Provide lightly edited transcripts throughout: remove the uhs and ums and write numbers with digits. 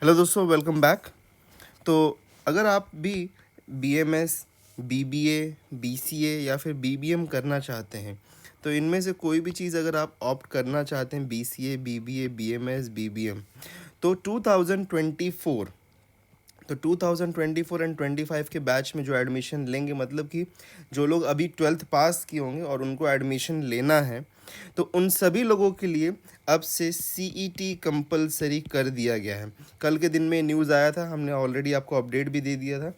Hello दोस्तों, welcome back. तो अगर आप भी बीएमएस, बीबीए, बीसीए या फिर बीबीएम करना चाहते हैं, तो इनमें से कोई भी चीज़ अगर आप ऑप्ट करना चाहते हैं, बीसीए, बीबीए, बीएमएस, बीबीएम, तो 2024 तो 2024 एंड 25 के बैच में जो एडमिशन लेंगे, मतलब कि जो लोग अभी 12th पास किए होंगे और उनको एडमिशन लेना है, तो उन सभी लोगों के लिए अब से सीईटी कंपलसरी कर दिया गया है। कल के दिन में न्यूज़ आया था, हमने ऑलरेडी आपको अपडेट भी दे दिया था।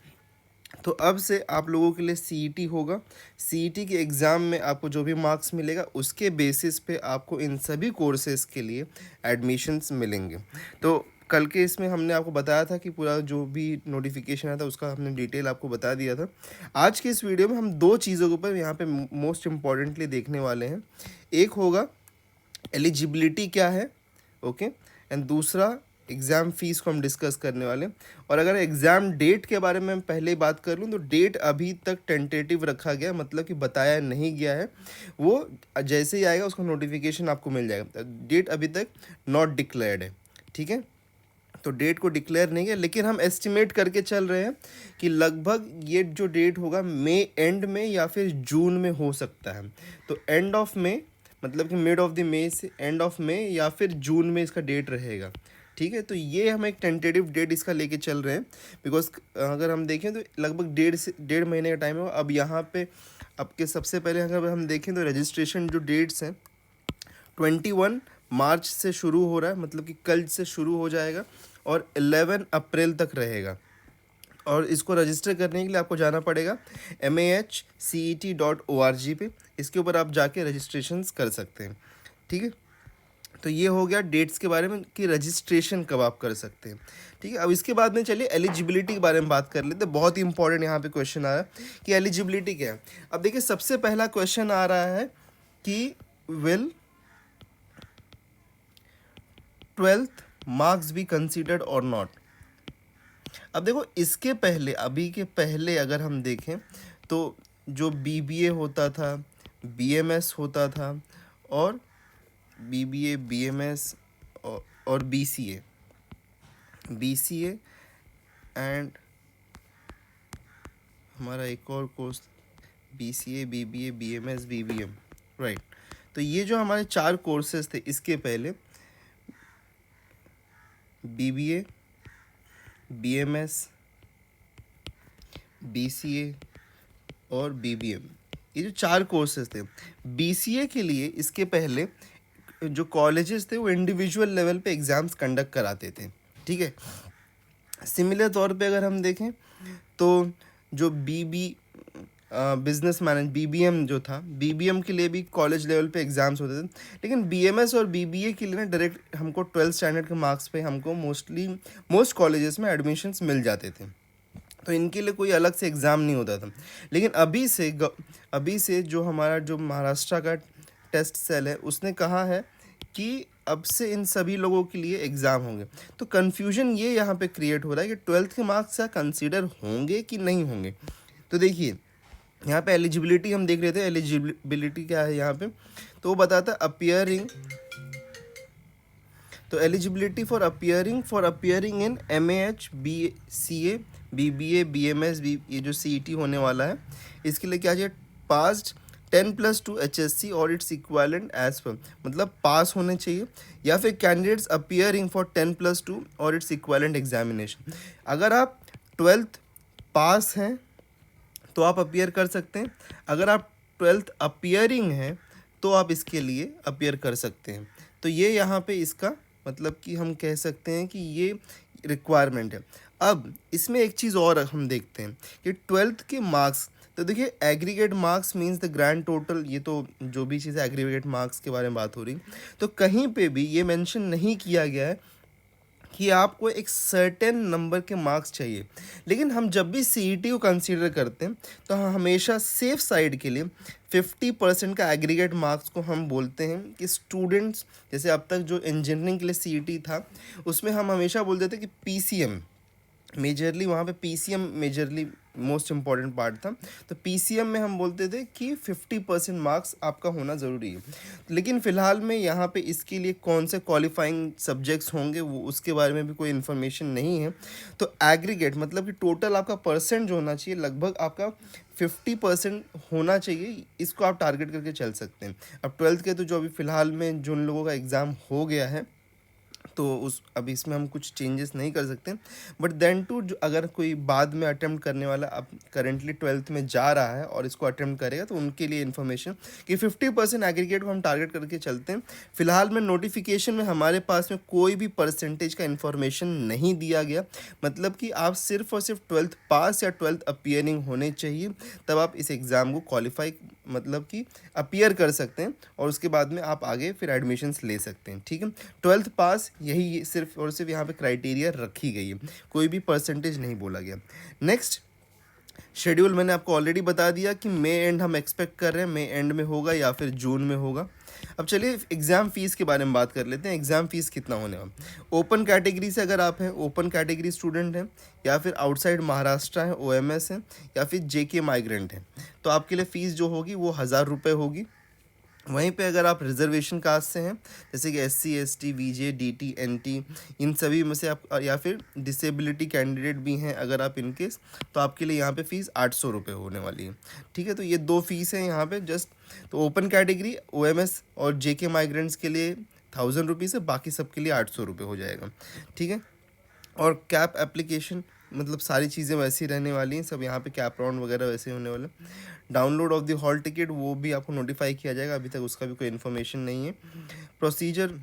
तो अब से आप लोगों के लिए सीईटी होगा। सीईटी के एग्ज़ाम में आपको जो भी मार्क्स मिलेगा उसके बेसिस पे आपको इन सभी कोर्सेज़ के लिए एडमिशन्स मिलेंगे। तो कल के इसमें हमने आपको बताया था कि पूरा जो भी नोटिफिकेशन आया था उसका हमने डिटेल आपको बता दिया था। आज के इस वीडियो में हम दो चीज़ों के ऊपर यहाँ पे मोस्ट इम्पॉर्टेंटली देखने वाले हैं। एक होगा एलिजिबिलिटी क्या है, ओके, एंड दूसरा एग्ज़ाम फ़ीस को हम डिस्कस करने वाले हैं। और अगर एग्ज़ाम डेट के बारे में मैं पहले ही बात कर लूँ, तो डेट अभी तक टेंटेटिव रखा गया, मतलब कि बताया नहीं गया है। वो जैसे ही आएगा उसका नोटिफिकेशन आपको मिल जाएगा। डेट अभी तक नॉट डिक्लेयर्ड है, ठीक है। तो डेट को डिक्लेयर नहीं है, लेकिन हम एस्टिमेट करके चल रहे हैं कि लगभग ये जो डेट होगा मई एंड में या फिर जून में हो सकता है। तो एंड ऑफ मई, मतलब कि मिड ऑफ द मई से एंड ऑफ मई या फिर जून में इसका डेट रहेगा, ठीक है। तो ये हम एक टेंटेटिव डेट इसका लेके चल रहे हैं, बिकॉज अगर हम देखें तो लगभग 1.5 महीने का टाइम है। अब यहाँ पे आपके सबसे पहले अगर हम देखें तो रजिस्ट्रेशन जो डेट्स हैं 21 मार्च से शुरू हो रहा है, मतलब कि कल से शुरू हो जाएगा और 11 अप्रैल तक रहेगा। और इसको रजिस्टर करने के लिए आपको जाना पड़ेगा mahcet.org पे। इसके ऊपर आप जाके रजिस्ट्रेशंस कर सकते हैं, ठीक है। तो ये हो गया डेट्स के बारे में कि रजिस्ट्रेशन कब आप कर सकते हैं, ठीक है। अब इसके बाद में चलिए एलिजिबिलिटी के बारे में बात कर लेते हैं। बहुत ही इंपॉर्टेंट यहाँ पे क्वेश्चन आ रहा है कि एलिजिबिलिटी क्या है। अब देखिए, सबसे पहला क्वेश्चन आ रहा है कि will 12th marks be considered और नॉट। अब देखो, इसके पहले, अभी के पहले अगर हम देखें तो जो बीबीए होता था, बीएमएस होता था, और बीबीए, बीएमएस और बीसीए एंड हमारा एक और course BCA, BBA, BMS, BBM, right. तो ये जो हमारे 4 कोर्सेज थे इसके पहले, बीबीए, बीएमएस, बीसीए और बीबीएम, ये जो 4 कोर्सेज थे। बीसीए के लिए इसके पहले जो कॉलेजेस थे वो इंडिविजुअल लेवल पे एग्ज़ाम्स कंडक्ट कराते थे, ठीक है। सिमिलर तौर पे अगर हम देखें तो जो बिजनेस मैनेज बीबीएम जो था, बीबीएम के लिए भी कॉलेज लेवल पे एग्ज़ाम्स होते थे। लेकिन बीएमएस और बीबीए के लिए ना डायरेक्ट हमको 12th स्टैंडर्ड के मार्क्स पे हमको मोस्ट कॉलेजेस में एडमिशन्स मिल जाते थे। तो इनके लिए कोई अलग से एग्ज़ाम नहीं होता था। लेकिन अभी से जो हमारा जो महाराष्ट्र का टेस्ट सेल है उसने कहा है कि अब से इन सभी लोगों के लिए एग्ज़ाम होंगे। तो कन्फ्यूजन ये यहाँ पे क्रिएट हो रहा है कि 12th के मार्क्स क्या कंसीडर होंगे कि नहीं होंगे। तो देखिए, यहाँ पे एलिजिबिलिटी हम देख रहे थे। एलिजिबिलिटी क्या है यहाँ पे, तो वो बताता है अपियरिंग। तो eligibility for appearing in MAH, BCA, BBA, BMS, ये जो सीईटी होने वाला है, इसके लिए क्या चाहिए, पास्ड 10+2 HSC और इट्स इक्वालेंट एज पर, मतलब पास होने चाहिए, या फिर कैंडिडेट्स अपियरिंग फॉर 10+2 और इट्स इक्वालेंट एग्जामिनेशन। अगर आप 12th पास हैं तो आप अपियर कर सकते हैं। अगर आप 12th अपियरिंग हैं तो आप इसके लिए अपियर कर सकते हैं। तो ये यहाँ पे इसका मतलब कि हम कह सकते हैं कि ये रिक्वायरमेंट है। अब इसमें एक चीज़ और हम देखते हैं कि 12th के मार्क्स, तो देखिए aggregate marks means the grand total, ये तो जो भी चीज़ एग्रीगेट मार्क्स के बारे में बात हो रही, तो कहीं पे भी ये मेंशन नहीं किया गया है कि आपको एक सर्टेन नंबर के मार्क्स चाहिए। लेकिन हम जब भी सीईटी को कंसीडर करते हैं तो हम हमेशा सेफ साइड के लिए 50% का एग्रीगेट मार्क्स को हम बोलते हैं कि स्टूडेंट्स, जैसे अब तक जो इंजीनियरिंग के लिए सीईटी था उसमें हम हमेशा बोलते थे कि पीसीएम मेजरली, वहाँ पे PCM majorly most important part था। तो पीसीएम में हम बोलते थे कि 50% मार्क्स आपका होना ज़रूरी है, लेकिन फ़िलहाल में यहाँ पे इसके लिए कौन से क्वालिफाइंग सब्जेक्ट्स होंगे वो उसके बारे में भी कोई इन्फॉर्मेशन नहीं है। तो एग्रीगेट मतलब कि टोटल आपका परसेंट जो होना चाहिए लगभग आपका 50% होना चाहिए, इसको आप टारगेट करके चल सकते हैं। अब ट्वेल्थ के तो जो अभी फ़िलहाल में जिन लोगों का एग्ज़ाम हो गया है तो उस अभी इसमें हम कुछ चेंजेस नहीं कर सकते, बट देन टू जो अगर कोई बाद में अटेम्प्ट करने वाला अब करेंटली ट्वेल्थ में जा रहा है और इसको अटेम्प्ट करेगा तो उनके लिए इन्फॉर्मेशन कि 50% एग्रीगेट को हम टारगेट करके चलते हैं। फिलहाल में नोटिफिकेशन में हमारे पास में कोई भी परसेंटेज का इन्फॉर्मेशन नहीं दिया गया, मतलब कि आप सिर्फ और सिर्फ ट्वेल्थ पास या ट्वेल्थ अपीयरिंग होने चाहिए, तब आप इस एग्ज़ाम को क्वालिफाई मतलब कि अपीयर कर सकते हैं और उसके बाद में आप आगे फिर एडमिशन्स ले सकते हैं। ठीक है, ट्वेल्थ पास यही सिर्फ और सिर्फ यहाँ पे क्राइटेरिया रखी गई है, कोई भी परसेंटेज नहीं बोला गया। नेक्स्ट शेड्यूल मैंने आपको ऑलरेडी बता दिया कि मई एंड हम एक्सपेक्ट कर रहे हैं, मई एंड में होगा या फिर जून में होगा। अब चलिए एग्ज़ाम फ़ीस के बारे में बात कर लेते हैं। एग्ज़ाम फ़ीस कितना होने वाला। ओपन कैटेगरी से अगर आप हैं, ओपन कैटेगरी स्टूडेंट हैं या फिर आउटसाइड महाराष्ट्र हैं, ओएमएस हैं या फिर जेके माइग्रेंट हैं, तो आपके लिए फ़ीस जो होगी वो 1000 रुपये होगी। वहीं पे अगर आप रिजर्वेशन कास्ट से हैं जैसे कि एससी एसटी वीजे डीटी एनटी इन सभी में से आप या फिर डिसेबिलिटी कैंडिडेट भी हैं अगर आप इनकेस, तो आपके लिए यहाँ पे फ़ीस 800 रुपये होने वाली है। ठीक है, तो ये दो फीस हैं यहाँ पे जस्ट। तो ओपन कैटेगरी ओएमएस और जेके माइग्रेंट्स के लिए 1000 रुपीज़ है, बाकी सबके लिए 800 रुपये हो जाएगा। ठीक है, और कैप एप्लीकेशन मतलब सारी चीज़ें वैसी रहने वाली हैं, सब यहाँ पे कैप राउंड वगैरह वैसे होने वाले। Download of the hall ticket वो भी आपको नोटिफाई किया जाएगा, अभी तक उसका भी कोई इन्फॉर्मेशन नहीं है। प्रोसीजर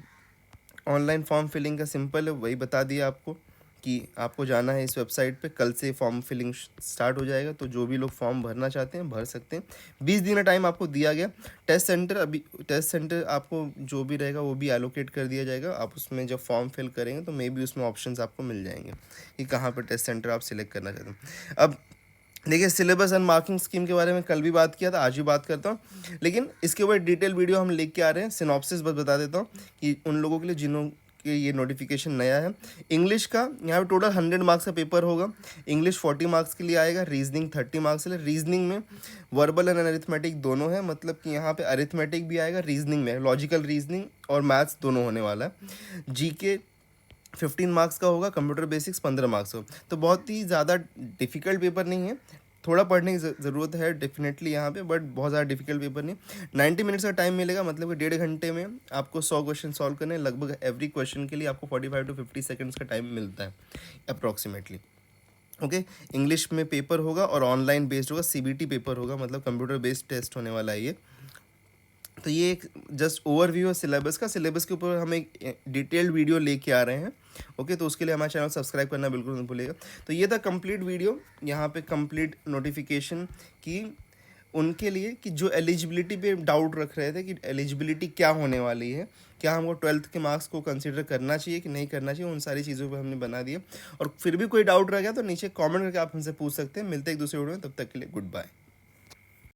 ऑनलाइन फॉर्म फिलिंग का सिंपल है, वही बता दिया आपको कि आपको जाना है इस वेबसाइट पे, कल से फॉर्म फिलिंग स्टार्ट हो जाएगा, तो जो भी लोग फॉर्म भरना चाहते हैं भर सकते हैं। 20 दिन का टाइम आपको दिया गया। टेस्ट सेंटर अभी टेस्ट सेंटर आपको जो भी रहेगा वो भी एलोकेट कर दिया जाएगा, आप उसमें जब फॉर्म फिल करेंगे तो मे बी उसमें ऑप्शंस आपको मिल जाएंगे कि कहाँ पर टेस्ट सेंटर आप सिलेक्ट करना चाहते हैं। अब देखिए सिलेबस एंड मार्किंग स्कीम के बारे में कल भी बात किया था, आज भी बात करता हूँ, लेकिन इसके ऊपर डिटेल वीडियो हम लेके आ रहे हैं। सिनॉप्सिस बस बता देता हूँ कि उन लोगों के लिए जिन्हों के ये नोटिफिकेशन नया है। इंग्लिश का यहाँ पे टोटल 100 मार्क्स का पेपर होगा। इंग्लिश 40 मार्क्स के लिए आएगा, रीजनिंग 30 मार्क्स के लिए। रीजनिंग में वर्बल एंड अरिथमेटिक दोनों है, मतलब कि यहाँ पे अरिथमेटिक भी आएगा, रीजनिंग में लॉजिकल रीजनिंग और मैथ्स दोनों होने वाला है। जीके 15 मार्क्स का होगा, कंप्यूटर बेसिक्स 15 मार्क्स हो, तो बहुत ही ज़्यादा डिफ़िकल्ट पेपर नहीं है। थोड़ा पढ़ने की ज़रूरत है डेफिनेटली यहाँ पे, बट बहुत ज़्यादा डिफिकल्ट पेपर नहीं। 90 मिनट्स का टाइम मिलेगा, मतलब कि 1.5 घंटे में आपको 100 क्वेश्चन सॉल्व करने। लगभग एवरी क्वेश्चन के लिए आपको 45 to 50 सेकेंड्स का टाइम मिलता है अप्रॉक्सीमेटली। ओके, इंग्लिश में पेपर होगा और ऑनलाइन बेस्ड होगा, सीबीटी पेपर होगा, मतलब कंप्यूटर बेस्ड टेस्ट होने वाला है ये। तो ये एक जस्ट ओवरव्यू है सिलेबस का। सिलेबस के ऊपर हम एक डिटेल्ड वीडियो लेके आ रहे हैं। ओके, तो उसके लिए हमारे चैनल सब्सक्राइब करना बिल्कुल नहीं भूलिएगा। तो ये था कंप्लीट वीडियो, यहाँ पे कंप्लीट नोटिफिकेशन की उनके लिए कि जो एलिजिबिलिटी पे डाउट रख रहे थे कि एलिजिबिलिटी क्या होने वाली है, क्या हमको ट्वेल्थ के मार्क्स को कंसीडर करना चाहिए कि नहीं करना चाहिए, उन सारी चीज़ों पर हमने बना दिया। और फिर भी कोई डाउट रह गया तो नीचे कमेंट करके आप हमसे पूछ सकते हैं। मिलते हैं एक दूसरे वीडियो में, तब तक के लिए गुड बाय।